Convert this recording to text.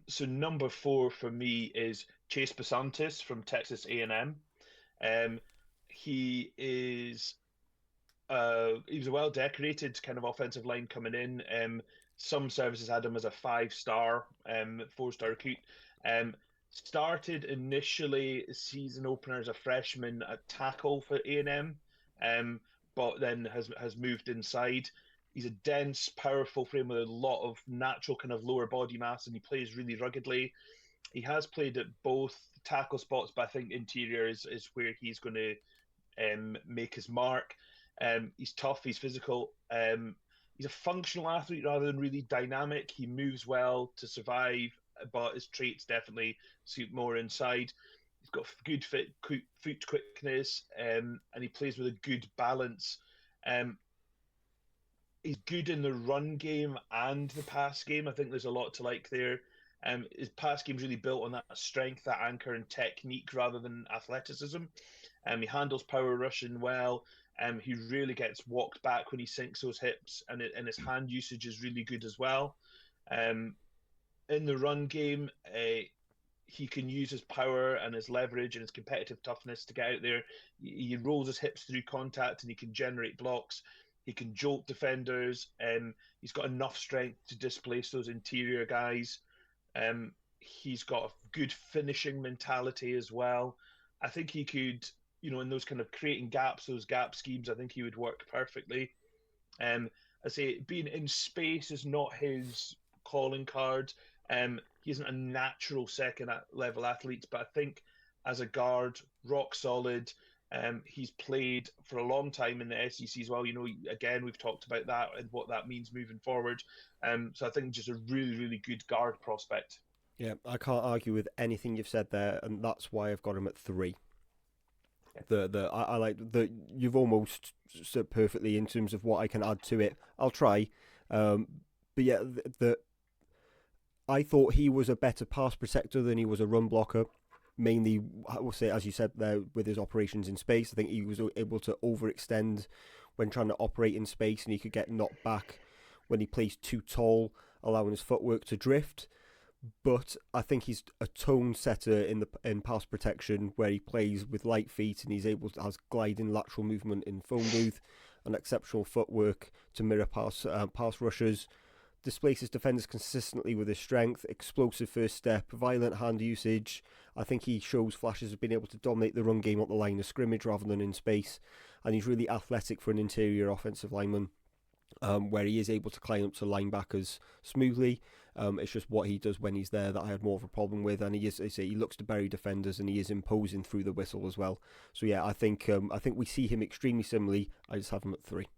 So number four for me is Chase Bisontis from Texas A&M. Um, he is he was a well decorated kind of offensive line coming in. Some services had him as a five-star, four-star recruit. Um, Started initially season opener as a freshman at tackle for A&M, um, but then has moved inside. He's a dense, powerful frame with a lot of natural kind of lower body mass, and he plays really ruggedly. He has played at both tackle spots, but I think interior is where he's going to make his mark. He's tough, he's physical. He's a functional athlete rather than really dynamic. He moves well to survive, but his traits definitely suit more inside. He's got good foot quickness, and he plays with a good balance. Um, he's good in the run game and the pass game. I think there's a lot to like there. His pass game's really built on that strength, that anchor, and technique rather than athleticism. He handles power rushing well. He really gets walked back when he sinks those hips, and his hand usage is really good as well. Um, in the run game, he can use his power and his leverage and his competitive toughness to get out there. He rolls his hips through contact and he can generate blocks. He can jolt defenders. He's got enough strength to displace those interior guys. He's got a good finishing mentality as well. I think he could, in those kind of creating gaps, those gap schemes, I think he would work perfectly. Um, I say being in space is not his calling card. He isn't a natural second level athlete, but I think as a guard, rock solid. He's played for a long time in the SEC as well. Again, we've talked about that and what that means moving forward. So I think just a really, really good guard prospect. Yeah, I can't argue with anything you've said there, and that's why I've got him at three. I like the you've almost said perfectly in terms of what I can add to it. I'll try, but yeah, I thought he was a better pass protector than he was a run blocker. Mainly, I will say, as you said there, with his operations in space, I think he was able to overextend when trying to operate in space, and he could get knocked back when he plays too tall, allowing his footwork to drift. But I think he's a tone setter in pass protection, where he plays with light feet and he's able to has gliding lateral movement in phone booth and exceptional footwork to mirror pass rushers. Displaces defenders consistently with his strength, explosive first step, violent hand usage. I think he shows flashes of being able to dominate the run game at the line of scrimmage rather than in space, and he's really athletic for an interior offensive lineman. Where he is able to climb up to linebackers smoothly. It's just what he does when he's there that I had more of a problem with, and he looks to bury defenders and he is imposing through the whistle as well. So yeah, I think we see him extremely similarly. I just have him at three.